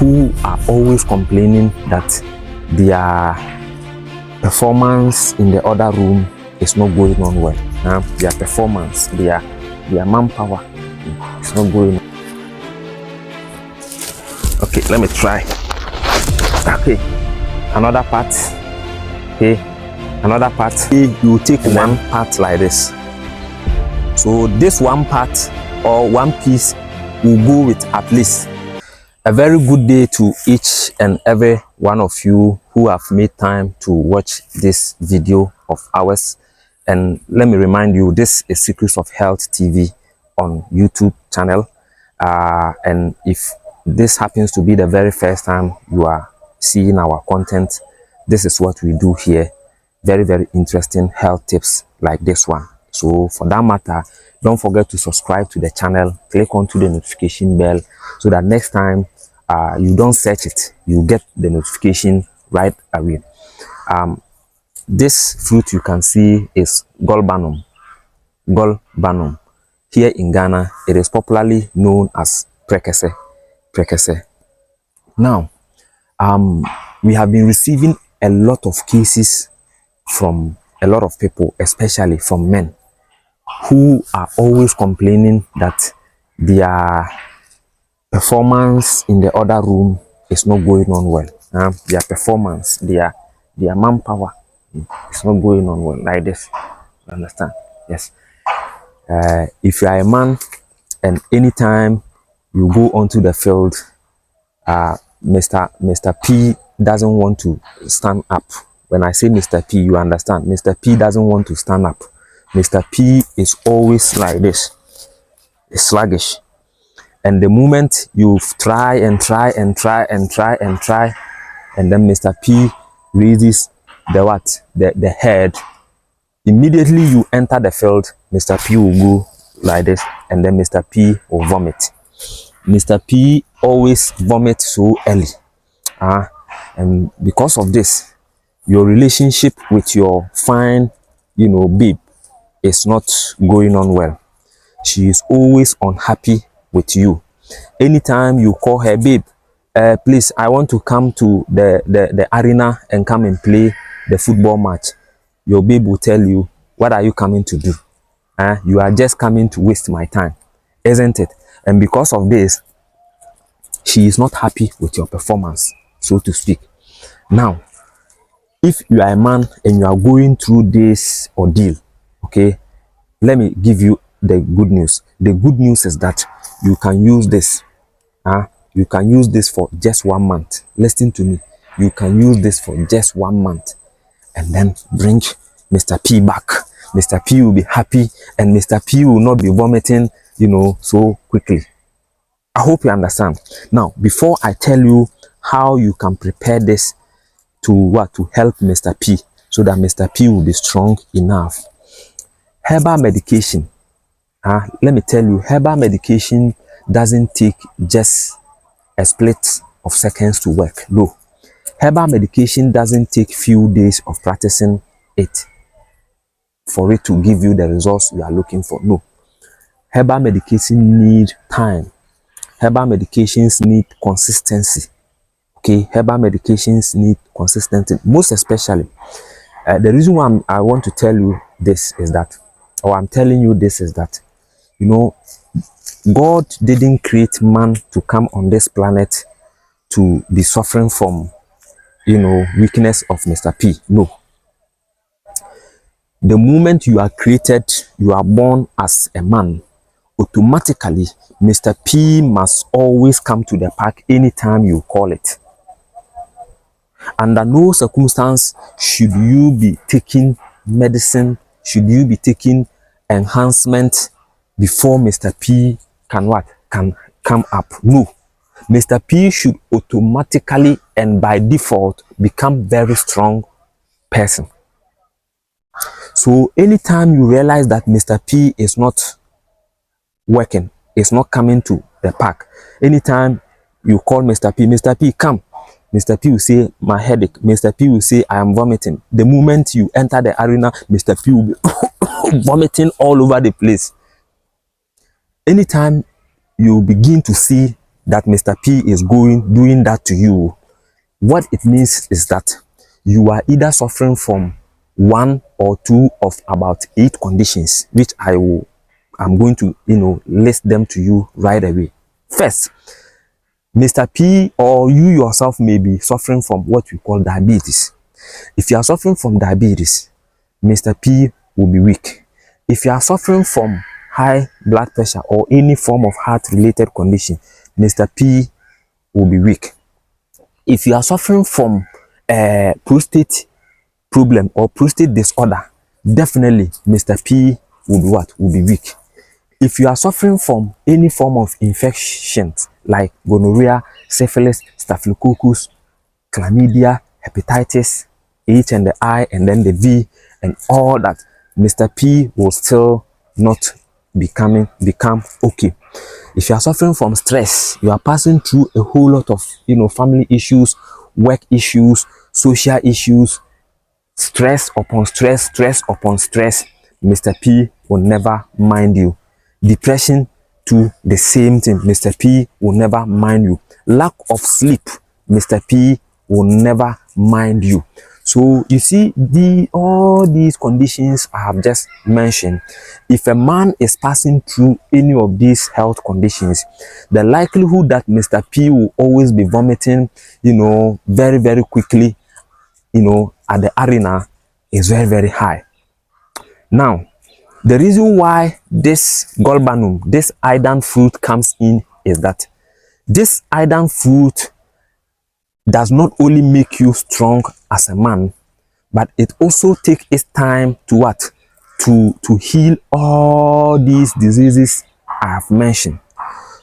who are always complaining that their performance in the other room is not going on well. Their performance, their manpower is not going on. Okay, let me try. Okay, another part. Okay, another part. You take one part like this. So this one part or one piece will go with at least. A very good day to each and every one of you who have made time to watch this video of ours. And let me remind you, this is Secrets of Health TV on YouTube channel. And if this happens to be the very first time you are seeing our content, this is what we do here. Very, very interesting health tips like this one. So for that matter, don't forget to subscribe to the channel, click onto the notification bell so that next time you don't search it, you get the notification right away. This fruit you can see is gulbanum. Gulbanum. Here in Ghana, it is popularly known as prekese. Prekese. Now, we have been receiving a lot of cases from a lot of people, especially from men, who are always complaining that their performance in the other room is not going on well. Their performance, their manpower is not going on well like this. You understand? Yes. If you are a man and anytime you go onto the field, Mr. P doesn't want to stand up. When I say Mr. P, you understand. Mr. P doesn't want to stand up. Mr. P is always like this, sluggish. And the moment you try and then Mr. P raises the head, immediately you enter the field, Mr. P will go like this, and then Mr. P will vomit. Mr. P always vomits so early. And because of this, your relationship with your fine, babe is not going on well. She is always unhappy with you. Anytime you call her, babe, please, I want to come to the arena and come and play the football match, your babe will tell you, what are you coming to do? You are just coming to waste my time, isn't it? And because of this, she is not happy with your performance, so to speak. Now, if you are a man and you are going through this ordeal, okay, let me give you the good news. The good news is that you can use this. You can use this for just 1 month. Listen to me. You can use this for just 1 month and then bring Mr. P back. Mr. P will be happy and Mr. P will not be vomiting, so quickly. I hope you understand. Now, before I tell you how you can prepare this to help Mr. P so that Mr. P will be strong enough, herbal medication. Let me tell you, herbal medication doesn't take just a split of seconds to work. No. Herbal medication doesn't take few days of practicing it for it to give you the results you are looking for. No. Herbal medication need time. Herbal medications need consistency. Okay, herbal medications need consistency. Most especially, the reason why I want to tell you this is that, or I'm telling you this is that, God didn't create man to come on this planet to be suffering from, weakness of Mr. P. No. The moment you are created, you are born as a man, automatically, Mr. P must always come to the park anytime you call it. Under no circumstance should you be taking medicine, should you be taking enhancement before Mr. P can come up. No. Mr. P should automatically and by default become very strong person. So anytime you realize that Mr. P is not working, is not coming to the park, anytime you call Mr. P, come. Mr. P will say, my headache. Mr. P will say, I am vomiting. The moment you enter the arena, Mr. P will be vomiting all over the place. Anytime you begin to see that Mr. P is doing that to you, what it means is that you are either suffering from one or two of about 8 conditions, which I'm going to list them to you right away. First, Mr. P or you yourself may be suffering from what we call diabetes. If you are suffering from diabetes, Mr. P will be weak. If you are suffering from high blood pressure or any form of heart-related condition, Mr. P will be weak. If you are suffering from prostate problem or prostate disorder, definitely Mr. P will be what? Will be weak. If you are suffering from any form of infections like gonorrhea, syphilis, staphylococcus, chlamydia, hepatitis, H and the I and then the V and all that, Mr. P will still not become okay. If you are suffering from stress, you are passing through a whole lot of family issues, work issues, social issues, stress upon stress, stress upon stress, Mr. P will never mind you. Depression to the same thing, Mr. P will never mind you. Lack of sleep, Mr. P will never mind you. So you see, all these conditions I have just mentioned, if a man is passing through any of these health conditions, the likelihood that Mr. P will always be vomiting, very, very quickly, at the arena is very, very high. Now, the reason why this galbanum, this Idan fruit comes in is that this Idan fruit does not only make you strong as a man, but it also takes its time to what? To heal all these diseases I have mentioned.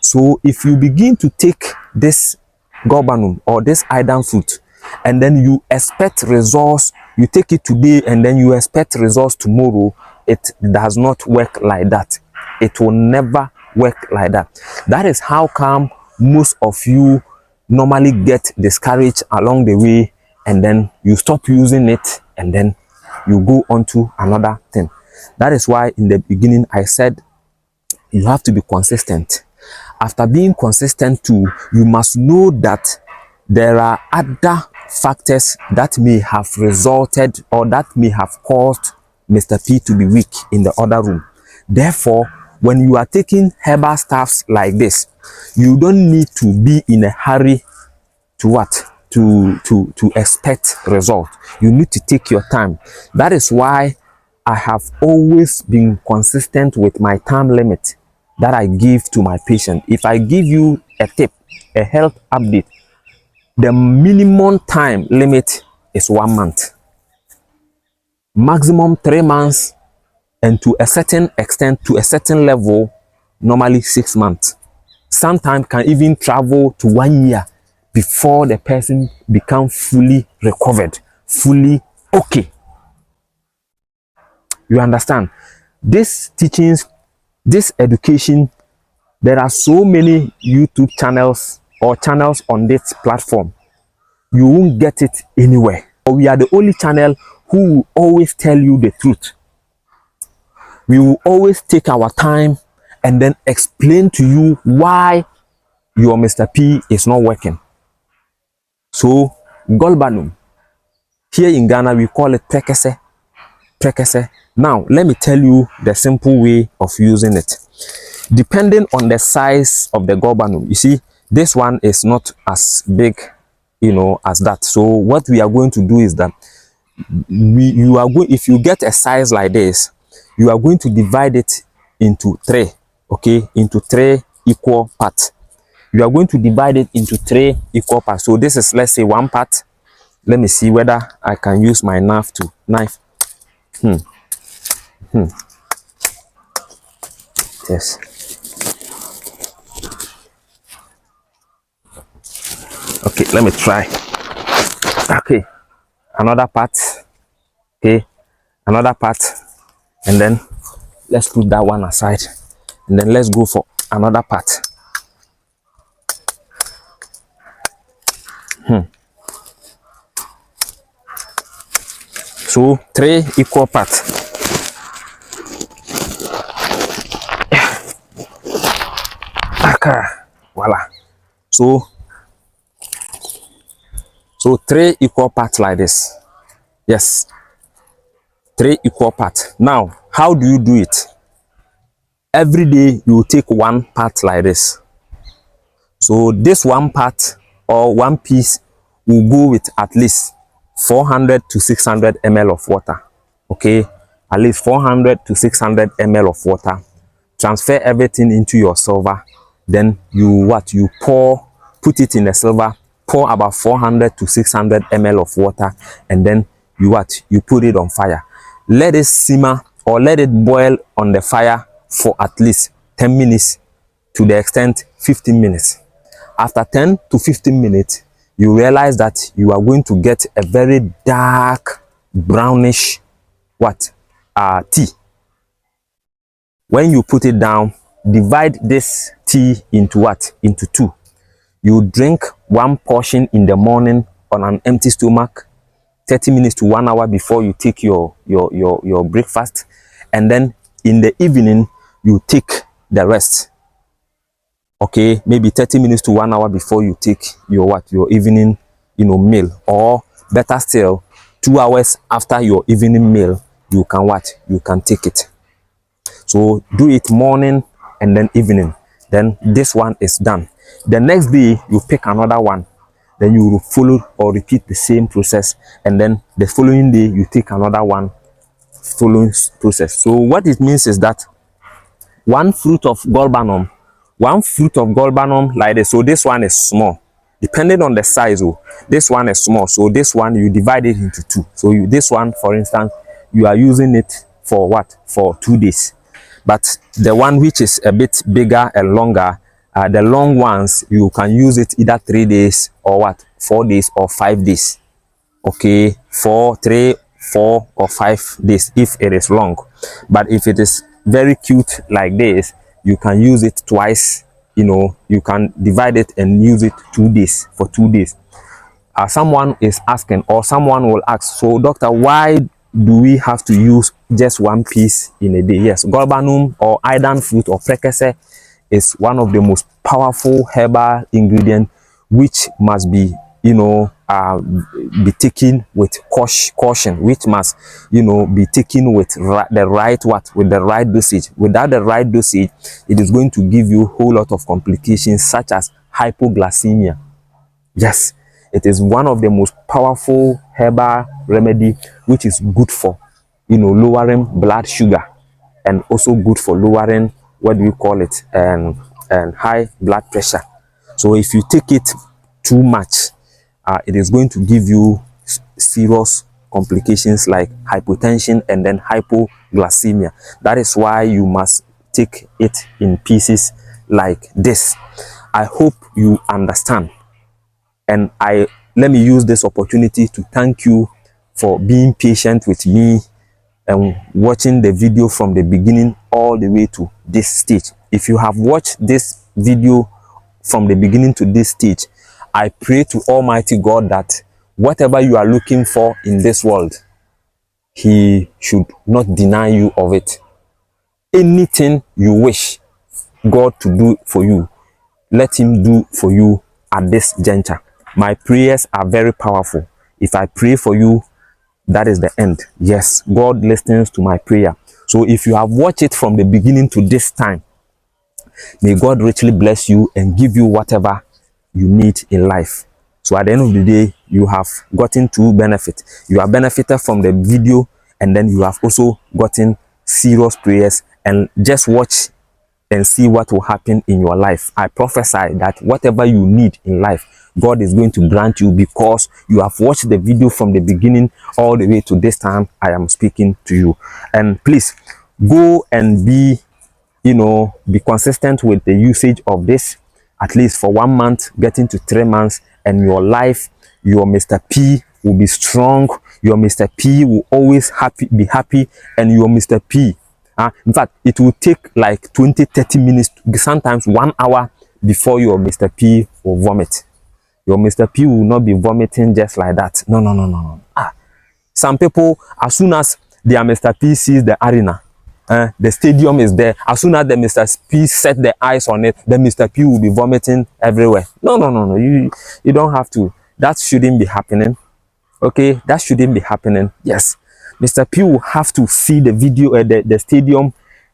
So if you begin to take this galbanum or this Idan fruit and then you expect results, you take it today and then you expect results tomorrow, it does not work like that. It will never work like that. That is how come most of you normally get discouraged along the way, and then you stop using it and then you go on to another thing. That is why in the beginning I said you have to be consistent. After being consistent too, you must know that there are other factors that may have resulted or that may have caused Mr. P to be weak in the other room. Therefore, when you are taking herbal stuffs like this, you don't need to be in a hurry to what? To expect result. You need to take your time. That is why I have always been consistent with my time limit that I give to my patient. If I give you a tip, a health update, the minimum time limit is 1 month, maximum 3 months, and to a certain extent, to a certain level, normally 6 months. Sometimes can even travel to 1 year before the person becomes fully recovered, fully okay. You understand? These teachings, this education, there are so many YouTube channels or channels on this platform. You won't get it anywhere. We are the only channel who will always tell you the truth. We will always take our time and then explain to you why your Mr. P is not working. So, galbanum, here in Ghana we call it prekese. Prekese. Now, let me tell you the simple way of using it. Depending on the size of the galbanum, you see, this one is not as big, as that. So, what we are going to do is that if you get a size like this, you are going to divide it into 3, okay, into 3 equal parts. You are going to divide it into 3 equal parts. So this is, let's say, 1 part. Let me see whether I can use my knife to knife. Yes. Okay, let me try. Okay, another part. Okay, another part, and then let's put that one aside, and then let's go for another part. So 3 equal parts. Okay, voila. So 3 equal parts like this. Yes, 3 equal parts. Now, how do you do it? Every day you take 1 part like this. So this 1 part or 1 piece will go with at least 400 to 600 ml of water. Okay, at least 400 to 600 ml of water. Transfer everything into your silver. Then you put it in a silver, pour about 400 to 600 ml of water, and then you put it on fire. Let it simmer or let it boil on the fire for at least 10 minutes, to the extent 15 minutes. After 10 to 15 minutes, you realize that you are going to get a very dark brownish tea. When you put it down, divide this tea into 2. You drink 1 portion in the morning on an empty stomach, 30 minutes to 1 hour before you take your breakfast, and then in the evening you take the rest. Okay, maybe 30 minutes to 1 hour before you take your evening meal, or better still, 2 hours after your evening meal you can take it. So do it morning and then evening. Then this one is done. The next day you pick another one, then you will follow or repeat the same process, and then the following day you take another one, following process. So what it means is that 1 fruit of galbanum like this. So this one is small, depending on the size. This one is small, so this one you divide it into 2. So this one, for instance, you are using it for for 2 days. But the one which is a bit bigger and longer, the long ones, you can use it either 3 days or 4 days or 5 days. Okay, 3, 4 or 5 days if it is long. But if it is very cute like this, you can use it twice. You can divide it and use it 2 days for 2 days. Someone is asking, or someone will ask, so doctor, why do we have to use just 1 piece in a day? Yes, galbanum or Idan fruit or precursor is one of the most powerful herbal ingredients, which must be be taken with caution, which must be taken with the right dosage. Without the right dosage, it is going to give you a whole lot of complications such as hypoglycemia. Yes, it is one of the most powerful herbal remedy, which is good for lowering blood sugar, and also good for lowering and high blood pressure. So if you take it too much, it is going to give you serious complications like hypotension and then hypoglycemia. That is why you must take it in pieces like this. I hope you understand. And let me use this opportunity to thank you for being patient with me and watching the video from the beginning all the way to this stage. If you have watched this video from the beginning to this stage, I pray to Almighty God that whatever you are looking for in this world, He should not deny you of it. Anything you wish God to do for you, let Him do for you at this juncture. My prayers are very powerful. If I pray for you, that is the end. Yes, God listens to my prayer. So if you have watched it from the beginning to this time, may God richly bless you and give you whatever you need in life. So at the end of the day, you have gotten 2 benefits. You have benefited from the video, and then you have also gotten serious prayers. And just watch and see what will happen in your life. I prophesy that whatever you need in life, God is going to grant you, because you have watched the video from the beginning all the way to this time I am speaking to you. And please go and be consistent with the usage of this, at least for 1 month, getting to 3 months, and your life, your Mr. P will be strong. Your Mr. P will always be happy, and your Mr. P, in fact, it will take like 20-30 minutes, sometimes 1 hour before your Mr. P will vomit. Your Mr. P will not be vomiting just like that. No. Some people, as soon as their Mr. P sees the arena, the stadium is there. As soon as the Mr. P set the eyes on it, the Mr. P will be vomiting everywhere. No. You don't have to. That shouldn't be happening. Okay, that shouldn't be happening. Yes, Mr. P will have to see the video at the stadium,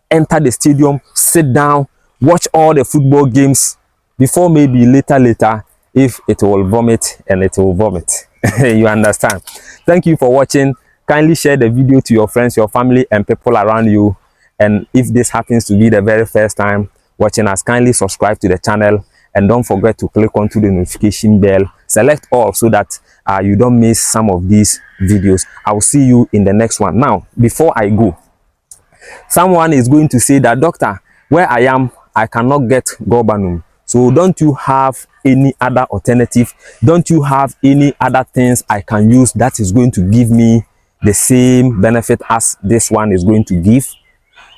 enter the stadium, sit down, watch all the football games before maybe later if it will vomit, and it will vomit. You understand? Thank you for watching. Kindly share the video to your friends, your family, and people around you. And if this happens to be the very first time watching us, kindly subscribe to the channel, and don't forget to click onto the notification bell. Select all so that you don't miss some of these videos. I will see you in the next one. Now, before I go, someone is going to say that, doctor, where I am, I cannot get Gorbanum. So don't you have any other alternative? Don't you have any other things I can use that is going to give me the same benefit as this one is going to give?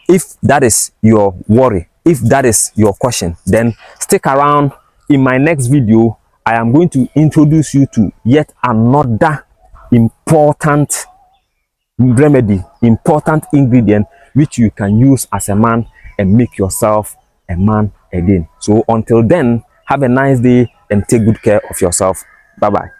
If that is your worry, if that is your question, then stick around. In my next video, I am going to introduce you to yet another important remedy, important ingredient, which you can use as a man and make yourself a man again. So until then, have a nice day and take good care of yourself. Bye bye.